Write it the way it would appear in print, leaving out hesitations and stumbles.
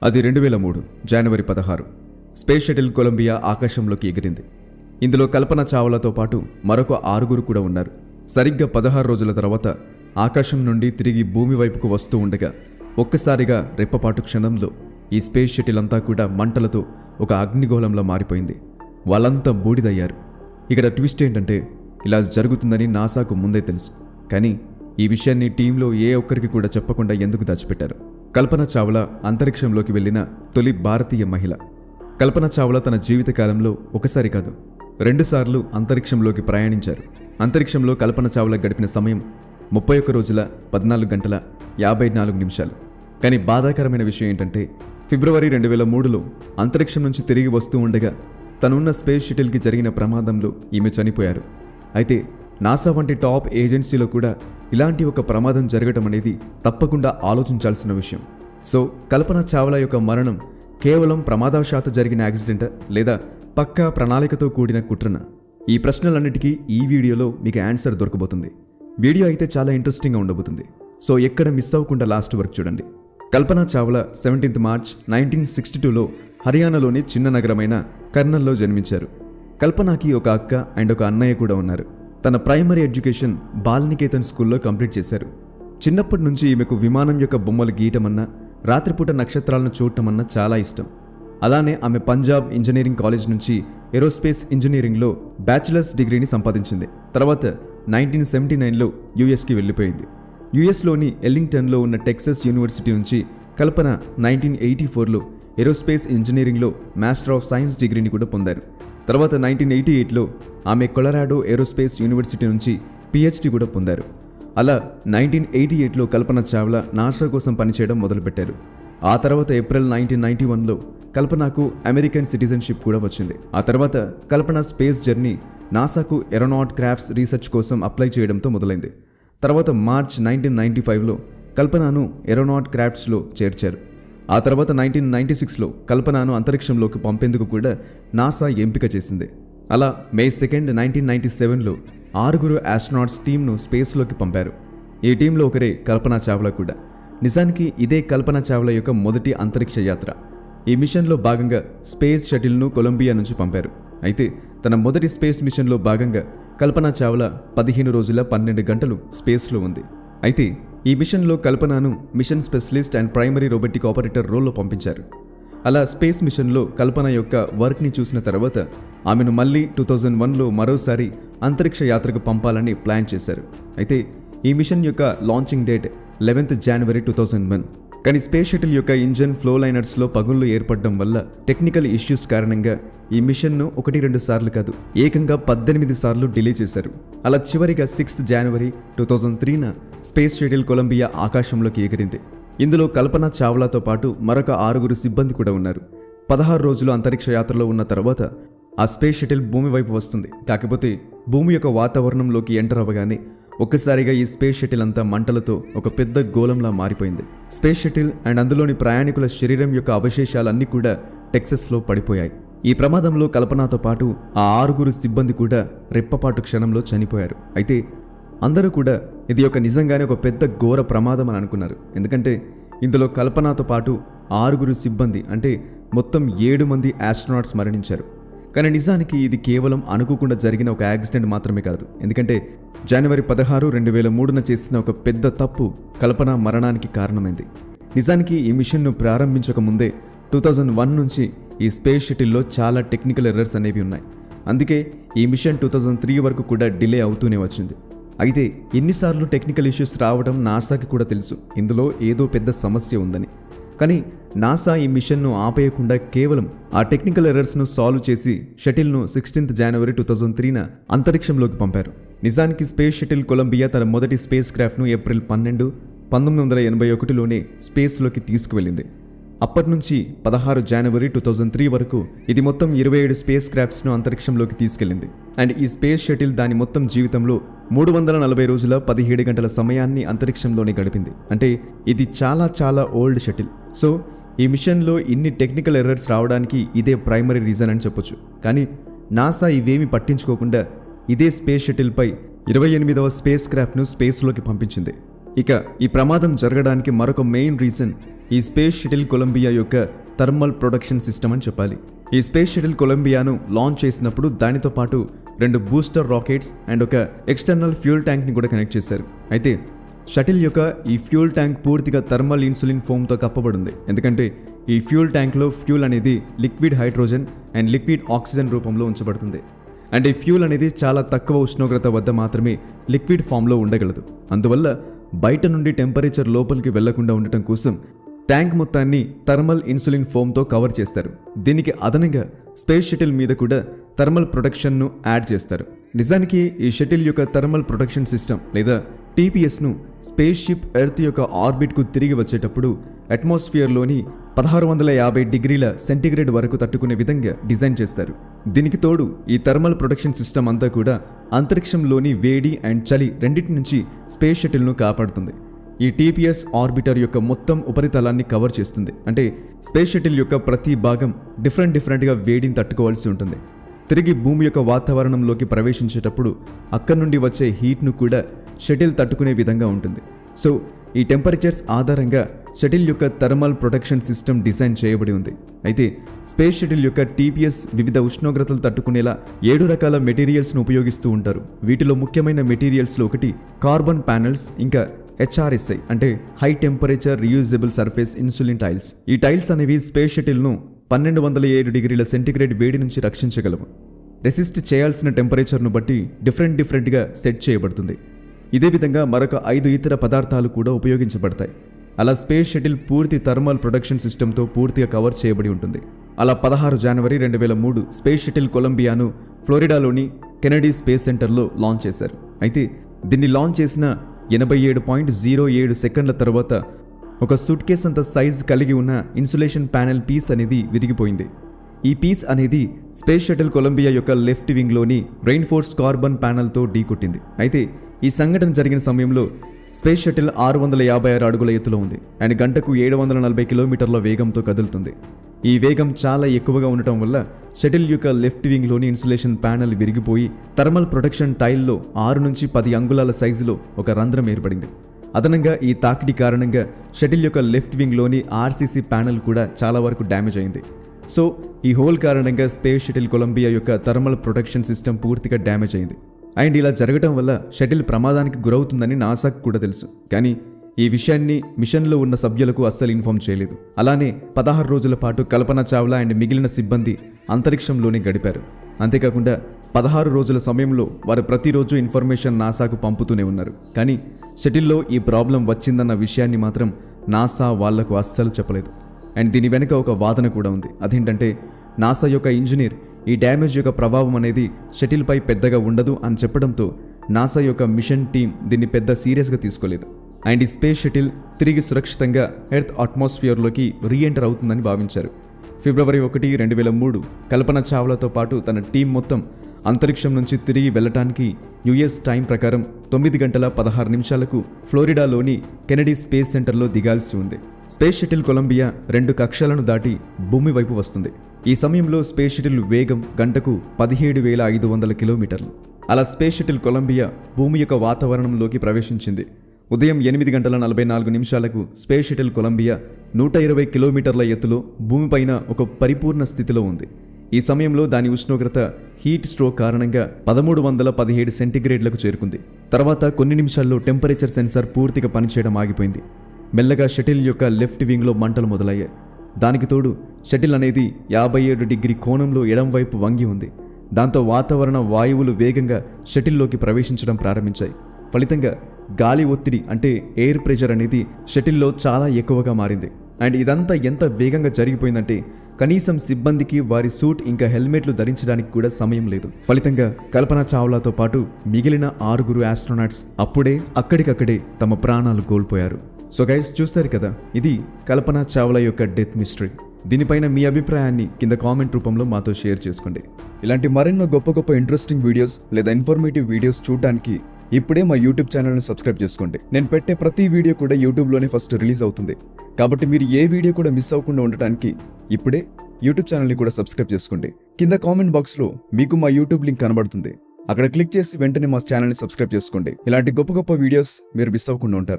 అది 2003 జనవరి 16 space shuttle Colombia ఆకాశంలోకి ఎగిరింది. ఇందులో కల్పన చావ్లాతో పాటు మరొక 6 కూడా ఉన్నారు. సరిగ్గా 16 రోజుల తర్వాత ఆకాశం నుండి తిరిగి భూమి వైపుకు వస్తూ ఉండగా ఒక్కసారిగా రెప్పపాటు క్షణంలో ఈ స్పేస్ షటిల్ అంతా కూడా మంటలతో ఒక అగ్నిగోళంలా మారిపోయింది. వాళ్ళంతా బూడిదయ్యారు. ఇక్కడ ట్విస్ట్ ఏంటంటే ఇలా జరుగుతుందని నాసాకు ముందే తెలుసు. కానీ ఈ విషయాన్ని టీంలో ఏ ఒక్కరికి కూడా చెప్పకుండా ఎందుకు దాచిపెట్టారు? కల్పన చావ్లా అంతరిక్షంలోకి వెళ్లిన తొలి భారతీయ మహిళ. కల్పన చావ్లా తన జీవితకాలంలో ఒకసారి కాదు 2 సార్లు అంతరిక్షంలోకి ప్రయాణించారు. అంతరిక్షంలో కల్పన చావ్లా గడిపిన సమయం 31 రోజుల 14 గంటల 54 నిమిషాలు. కానీ బాధాకరమైన విషయం ఏంటంటే ఫిబ్రవరి 2003లో అంతరిక్షం నుంచి తిరిగి వస్తూ ఉండగా తనున్న స్పేస్ షటిల్కి జరిగిన ప్రమాదంలో ఈమె చనిపోయారు. అయితే నాసా వంటి టాప్ ఏజెన్సీలో కూడా ఇలాంటి ఒక ప్రమాదం జరగటం అనేది తప్పకుండా ఆలోచించాల్సిన విషయం. సో కల్పన చావ్లా యొక్క మరణం కేవలం ప్రమాదవశాత్తు జరిగిన యాక్సిడెంట్ లేదా పక్కా ప్రణాళికతో కూడిన కుట్రన? ఈ ప్రశ్నలన్నిటికీ ఈ వీడియోలో మీకు ఆన్సర్ దొరకబోతుంది. వీడియో అయితే చాలా ఇంట్రెస్టింగ్గా ఉండబోతుంది. సో ఎక్కడ మిస్ అవ్వకుండా లాస్ట్ వరకు చూడండి. కల్పన చావ్లా 17 మార్చ్ 1962లో హర్యానాలోని చిన్న నగరమైన కర్నల్లో జన్మించారు. కల్పనకి ఒక అక్క అండ్ ఒక అన్నయ్య కూడా ఉన్నారు. తన ప్రైమరీ ఎడ్యుకేషన్ బాలనికేతన్ స్కూల్లో కంప్లీట్ చేశారు. చిన్నప్పటి నుంచి ఈమెకు విమానం యొక్క బొమ్మలు గీయటమన్నా రాత్రిపూట నక్షత్రాలను చూడటమన్నా చాలా ఇష్టం. అలానే ఆమె పంజాబ్ ఇంజనీరింగ్ కాలేజ్ నుంచి ఏరోస్పేస్ ఇంజనీరింగ్లో బ్యాచిలర్స్ డిగ్రీని సంపాదించింది. తర్వాత 1979లో యుఎస్కి వెళ్ళిపోయింది. యుఎస్లోని ఎల్లింగ్టన్లో ఉన్న టెక్సస్ యూనివర్సిటీ నుంచి కల్పన 1984లో ఏరోస్పేస్ ఇంజనీరింగ్లో మాస్టర్ ఆఫ్ సైన్స్ డిగ్రీని కూడా పొందారు. తర్వాత 1988లో ఆమె కొలరాడో ఏరోస్పేస్ యూనివర్సిటీ నుంచి పిహెచ్డి కూడా పొందారు. అలా 1988లో కల్పన చావ్లా నాసా కోసం పనిచేయడం మొదలుపెట్టారు. ఆ తర్వాత ఏప్రిల్ 1991లో కల్పనకు అమెరికన్ సిటిజన్షిప్ కూడా వచ్చింది. ఆ తర్వాత కల్పన స్పేస్ జర్నీ నాసాకు ఏరోనాట్ క్రాఫ్ట్స్ రీసెర్చ్ కోసం అప్లై చేయడంతో మొదలైంది. తర్వాత మార్చ్ 1995లో కల్పనను ఏరోనాట్ క్రాఫ్ట్స్లో చేర్చారు. ఆ తర్వాత 1996లో కల్పనను అంతరిక్షంలోకి పంపేందుకు కూడా నాసా ఎంపిక చేసింది. అలా మే 2, 1997లో 6 ఆస్ట్రోనాట్స్ టీంను స్పేస్లోకి పంపారు. ఈ టీంలో ఒకరే కల్పన చావ్లా కూడా. నిజానికి ఇదే కల్పన చావ్లా యొక్క మొదటి అంతరిక్ష యాత్ర. ఈ మిషన్లో భాగంగా స్పేస్ షటిల్ను కొలంబియా నుంచి పంపారు. అయితే తన మొదటి స్పేస్ మిషన్లో భాగంగా కల్పన చావ్లా 15 రోజుల 12 గంటలు స్పేస్లో ఉంది. అయితే ఈ మిషన్లో కల్పనను mission specialist and primary robotic operator రోల్లో పంపించారు. అలా స్పేస్ మిషన్లో కల్పన యొక్క వర్క్ని చూసిన తర్వాత ఆమెను మళ్ళీ 2001లో మరోసారి అంతరిక్ష యాత్రకు పంపాలని ప్లాన్ చేశారు. అయితే ఈ మిషన్ యొక్క లాంచింగ్ డేట్ 11 జనవరి 2001. కానీ స్పేస్ షటిల్ యొక్క ఇంజన్ ఫ్లో లైనర్స్లో పగుళ్లు ఏర్పడడం వల్ల టెక్నికల్ ఇష్యూస్ కారణంగా ఈ మిషన్ను 1-2 సార్లు కాదు ఏకంగా 18 సార్లు డిలే చేశారు. అలా చివరిగా 6 జనవరి 2003న స్పేస్ షటిల్ కొలంబియా ఆకాశంలోకి ఎగిరింది. ఇందులో కల్పన చావ్లాతో పాటు మరొక 6 సిబ్బంది కూడా ఉన్నారు. 16 రోజులు అంతరిక్ష యాత్రలో ఉన్న తర్వాత ఆ స్పేస్ షటిల్ భూమి వైపు వస్తుంది. కాకపోతే భూమి యొక్క వాతావరణంలోకి ఎంటర్ అవ్వగానే ఒక్కసారిగా ఈ స్పేస్ షటిల్ అంతా మంటలతో ఒక పెద్ద గోళంలా మారిపోయింది. స్పేస్ షటిల్ అండ్ అందులోని ప్రయాణికుల శరీరం యొక్క అవశేషాలన్నీ కూడా టెక్సస్లో పడిపోయాయి. ఈ ప్రమాదంలో కల్పనతో పాటు ఆ 6 సిబ్బంది కూడా రెప్పపాటు క్షణంలో చనిపోయారు. అయితే అందరూ కూడా ఇది నిజంగానే ఒక పెద్ద ఘోర ప్రమాదం అని అనుకున్నారు. ఎందుకంటే ఇందులో కల్పనతో పాటు 6 సిబ్బంది అంటే మొత్తం 7 మంది ఆస్ట్రోనాట్స్ మరణించారు. కానీ నిజానికి ఇది కేవలం అనుకోకుండా జరిగిన ఒక యాక్సిడెంట్ మాత్రమే కాదు. ఎందుకంటే జనవరి 16, 2003న చేసిన ఒక పెద్ద తప్పు కల్పన మరణానికి కారణమైంది. నిజానికి ఈ మిషన్ను ప్రారంభించక ముందే 2001 నుంచి ఈ స్పేస్ షటిల్లో చాలా టెక్నికల్ ఎర్రర్స్ అనేవి ఉన్నాయి. అందుకే ఈ మిషన్ 2003 వరకు కూడా డిలే అవుతూనే వచ్చింది. అయితే ఎన్నిసార్లు టెక్నికల్ ఇష్యూస్ రావడం నాసాకి కూడా తెలుసు ఇందులో ఏదో పెద్ద సమస్య ఉందని. కానీ నాసా ఈ మిషన్ను ఆపేయకుండా కేవలం ఆ టెక్నికల్ ఎర్రర్స్ను సాల్వ్ చేసి షటిల్ను 16 జనవరి 2003న అంతరిక్షంలోకి పంపారు. నిజానికి స్పేస్ షటిల్ కొలంబియా తన మొదటి స్పేస్ క్రాఫ్ట్ను ఏప్రిల్ 12, 1981లోనే స్పేస్లోకి తీసుకువెళ్ళింది. అప్పటి నుంచి 16 జనవరి 2003 వరకు ఇది మొత్తం 27 స్పేస్ క్రాఫ్ట్స్ను అంతరిక్షంలోకి తీసుకెళ్లింది. అండ్ ఈ స్పేస్ షటిల్ దాని మొత్తం జీవితంలో 340 రోజుల 17 గంటల సమయాన్ని అంతరిక్షంలోనే గడిపింది. అంటే ఇది చాలా ఓల్డ్ షటిల్. సో ఈ మిషన్లో ఇన్ని టెక్నికల్ ఎర్రర్స్ రావడానికి ఇదే ప్రైమరీ రీజన్ అని చెప్పొచ్చు. కానీ నాసా ఇవేమీ పట్టించుకోకుండా ఇదే స్పేస్ షటిల్పై 28వ స్పేస్ క్రాఫ్ట్ను స్పేస్లోకి పంపించింది. ఇక ఈ ప్రమాదం జరగడానికి మరొక మెయిన్ రీజన్ ఈ స్పేస్ షటిల్ కొలంబియా యొక్క థర్మల్ ప్రొడక్షన్ సిస్టమ్ అని చెప్పాలి. ఈ స్పేస్ షటిల్ కొలంబియాను లాంచ్ చేసినప్పుడు దానితో పాటు 2 బూస్టర్ రాకెట్స్ అండ్ ఒక ఎక్స్టర్నల్ ఫ్యూయల్ ట్యాంక్ని కూడా కనెక్ట్ చేశారు. అయితే షటిల్ యొక్క ఈ ఫ్యూయల్ ట్యాంక్ పూర్తిగా థర్మల్ ఇన్సులిన్ ఫోమ్తో కప్పబడింది. ఎందుకంటే ఈ ఫ్యూయల్ ట్యాంక్లో ఫ్యూయల్ అనేది liquid hydrogen and liquid oxygen రూపంలో ఉంచబడుతుంది. అండ్ ఈ ఫ్యూయల్ అనేది చాలా తక్కువ ఉష్ణోగ్రత వద్ద మాత్రమే లిక్విడ్ ఫామ్లో ఉండగలదు. అందువల్ల బయట నుండి టెంపరేచర్ లోపలికి వెళ్లకుండా ఉండటం కోసం ట్యాంక్ మొత్తాన్ని థర్మల్ ఇన్సులిన్ ఫోమ్తో కవర్ చేస్తారు. దీనికి అదనంగా స్పేస్ షటిల్ మీద కూడా థర్మల్ ప్రొటెక్షన్ను యాడ్ చేస్తారు. నిజానికి ఈ షటిల్ యొక్క థర్మల్ ప్రొటెక్షన్ సిస్టమ్ లేదా టీపీఎస్ను స్పేస్ షిప్ ఎర్త్ యొక్క ఆర్బిట్కు తిరిగి వచ్చేటప్పుడు అట్మాస్ఫియర్లోని 1650 డిగ్రీల సెంటీగ్రేడ్ వరకు తట్టుకునే విధంగా డిజైన్ చేస్తారు. దీనికి తోడు ఈ థర్మల్ ప్రొటెక్షన్ సిస్టమ్ అంతా కూడా అంతరిక్షంలోని వేడి అండ్ చలి రెండింటి నుంచి స్పేస్ షటిల్ను కాపాడుతుంది. ఈ టీపీఎస్ ఆర్బిటర్ యొక్క మొత్తం ఉపరితలాన్ని కవర్ చేస్తుంది. అంటే స్పేస్ షటిల్ యొక్క ప్రతి భాగం డిఫరెంట్గా వేడిని తట్టుకోవాల్సి ఉంటుంది. తిరిగి భూమి యొక్క వాతావరణంలోకి ప్రవేశించేటప్పుడు అక్కడి నుండి వచ్చే హీట్ను కూడా షటిల్ తట్టుకునే విధంగా ఉంటుంది. సో ఈ టెంపరేచర్స్ ఆధారంగా షటిల్ యొక్క థర్మల్ ప్రొటెక్షన్ సిస్టమ్ డిజైన్ చేయబడి ఉంది. అయితే స్పేస్ షటిల్ యొక్క టీపీఎస్ వివిధ ఉష్ణోగ్రతలు తట్టుకునేలా 7 రకాల మెటీరియల్స్ను ఉపయోగిస్తూ ఉంటారు. వీటిలో ముఖ్యమైన మెటీరియల్స్లో ఒకటి కార్బన్ ప్యానెల్స్, ఇంకా HRSI అంటే high temperature reusable surface insulin tiles. ఈ టైల్స్ అనేవి స్పేస్ షటిల్ను 1207 డిగ్రీల సెంటీగ్రేడ్ వేడి నుంచి రక్షించగలవు. రెసిస్ట్ చేయాల్సిన టెంపరేచర్ను బట్టి డిఫరెంట్గా సెట్ చేయబడుతుంది. ఇదే విధంగా మరొక 5 ఇతర పదార్థాలు కూడా ఉపయోగించబడతాయి. అలా స్పేస్ షటిల్ పూర్తి థర్మల్ ప్రొటెక్షన్ సిస్టమ్తో పూర్తిగా కవర్ చేయబడి ఉంటుంది. అలా 16 జనవరి 2003 స్పేస్ షటిల్ కొలంబియాను ఫ్లోరిడాలోని కెనడీ స్పేస్ సెంటర్లో లాంచ్ చేశారు. అయితే దీన్ని లాంచ్ చేసిన 87.07 సెకండ్ల తర్వాత ఒక సూట్ కేస్ అంత సైజ్ కలిగి ఉన్న ఇన్సులేషన్ ప్యానెల్ పీస్ అనేది విరిగిపోయింది. ఈ పీస్ అనేది స్పేస్ షటిల్ కొలంబియా యొక్క లెఫ్ట్ వింగ్లోని రెయిన్ఫోర్స్డ్ కార్బన్ ప్యానెల్తో ఢీకొట్టింది. అయితే ఈ సంఘటన జరిగిన సమయంలో స్పేస్ షటిల్ 656 అడుగుల ఎత్తులో ఉంది అండ్ గంటకు 740 కిలోమీటర్ల వేగంతో కదులుతుంది. ఈ వేగం చాలా ఎక్కువగా ఉండటం వల్ల షటిల్ యొక్క లెఫ్ట్ వింగ్లోని ఇన్సులేషన్ ప్యానెల్ విరిగిపోయి థర్మల్ ప్రొటెక్షన్ టైల్లో 6 నుంచి 10 అంగుళాల సైజులో ఒక రంధ్రం ఏర్పడింది. అదనంగా ఈ తాకిడి కారణంగా షటిల్ యొక్క లెఫ్ట్ వింగ్లోని ఆర్సీసీ ప్యానెల్ కూడా చాలా వరకు డ్యామేజ్ అయింది. సో ఈ హోల్ కారణంగా స్పేస్ షటిల్ కొలంబియా యొక్క థర్మల్ ప్రొటెక్షన్ సిస్టమ్ పూర్తిగా డ్యామేజ్ అయింది. అండ్ ఇలా జరగడం వల్ల షటిల్ ప్రమాదానికి గురవుతుందని నాసాకు కూడా తెలుసు. కానీ ఈ విషయాన్ని మిషన్లో ఉన్న సభ్యులకు అస్సలు ఇన్ఫార్మ్ చేయలేదు. అలానే 16 రోజుల పాటు కల్పన చావ్లా అండ్ మిగిలిన సిబ్బంది అంతరిక్షంలోనే గడిపారు. అంతేకాకుండా 16 రోజుల సమయంలో వారు ప్రతిరోజు ఇన్ఫర్మేషన్ నాసాకు పంపుతూనే ఉన్నారు. కానీ షటిల్లో ఈ ప్రాబ్లం వచ్చిందన్న విషయాన్ని మాత్రం నాసా వాళ్లకు అస్సలు చెప్పలేదు. అండ్ దీని వెనుక ఒక వాదన కూడా ఉంది. అదేంటంటే నాసా యొక్క ఇంజనీర్ ఈ డ్యామేజ్ యొక్క ప్రభావం అనేది షటిల్పై పెద్దగా ఉండదు అని చెప్పడంతో నాసా యొక్క మిషన్ టీం దీన్ని పెద్ద సీరియస్గా తీసుకోలేదు. అండ్ ఈ స్పేస్ షటిల్ తిరిగి సురక్షితంగా ఎర్త్ అట్మాస్ఫియర్లోకి రీఎంటర్ అవుతుందని భావించారు. ఫిబ్రవరి 1, 2003 కల్పన చావ్లాతో పాటు తన టీం మొత్తం అంతరిక్షం నుంచి తిరిగి వెళ్లటానికి యుఎస్ టైం ప్రకారం 9 గంటల 16 నిమిషాలకు ఫ్లోరిడాలోని కెనడీ స్పేస్ సెంటర్లో దిగాల్సి ఉంది. స్పేస్ షటిల్ కొలంబియా 2 కక్షలను దాటి భూమి వైపు వస్తుంది. ఈ సమయంలో స్పేస్ షటిల్ వేగం గంటకు 17,500 కిలోమీటర్లు. అలా స్పేస్ షటిల్ కొలంబియా భూమి యొక్క వాతావరణంలోకి ప్రవేశించింది. ఉదయం 8 గంటల 44 నిమిషాలకు స్పేస్ షటిల్ కొలంబియా 120 కిలోమీటర్ల ఎత్తులో భూమిపైన ఒక పరిపూర్ణ స్థితిలో ఉంది. ఈ సమయంలో దాని ఉష్ణోగ్రత హీట్ స్ట్రోక్ కారణంగా 1317 సెంటీగ్రేడ్లకు చేరుకుంది. తర్వాత కొన్ని నిమిషాల్లో టెంపరేచర్ సెన్సార్ పూర్తిగా పనిచేయడం ఆగిపోయింది. మెల్లగా షటిల్ యొక్క లెఫ్ట్ వింగ్లో మంటలు మొదలయ్యాయి. దానికి తోడు షటిల్ అనేది 57 డిగ్రీ కోణంలో ఎడంవైపు వంగి ఉంది. దాంతో వాతావరణ వాయువులు వేగంగా షటిల్లోకి ప్రవేశించడం ప్రారంభించాయి. ఫలితంగా గాలి ఒత్తిడి అంటే ఎయిర్ ప్రెషర్ అనేది షటిల్లో చాలా ఎక్కువగా మారింది. అండ్ ఇదంతా ఎంత వేగంగా జరిగిపోయిందంటే కనీసం సిబ్బందికి వారి సూట్ ఇంకా హెల్మెట్లు ధరించడానికి కూడా సమయం లేదు. ఫలితంగా కల్పన చావ్లాతో పాటు మిగిలిన 6 ఆస్ట్రోనాట్స్ అప్పుడే అక్కడికక్కడే తమ ప్రాణాలు కోల్పోయారు. సో గైస్, చూస్తారు కదా, ఇది కల్పన చావ్లా యొక్క డెత్ మిస్టరీ. దీనిపైన మీ అభిప్రాయాన్ని కింద కామెంట్ రూపంలో మాతో షేర్ చేసుకోండి. ఇలాంటి మరెన్నో గొప్ప ఇంట్రెస్టింగ్ వీడియోస్ లేదా ఇన్ఫర్మేటివ్ వీడియోస్ చూడడానికి ఇప్పుడే మా యూట్యూబ్ ఛానల్ని సబ్స్క్రైబ్ చేసుకోండి. నేను పెట్టే ప్రతి వీడియో కూడా యూట్యూబ్లోనే ఫస్ట్ రిలీజ్ అవుతుంది. కాబట్టి మీరు ఏ వీడియో కూడా మిస్ అవ్వకుండా ఉండటానికి ఇప్పుడే యూట్యూబ్ ఛానల్ని కూడా సబ్స్క్రైబ్ చేసుకోండి. కింద కామెంట్ బాక్స్లో మీకు మా యూట్యూబ్ లింక్ కనబడుతుంది. అక్కడ క్లిక్ చేసి వెంటనే మా ఛానల్ని సబ్స్క్రైబ్ చేసుకోండి. ఇలాంటి గొప్ప వీడియోస్ మీరు మిస్ అవ్వకుండా ఉంటారు.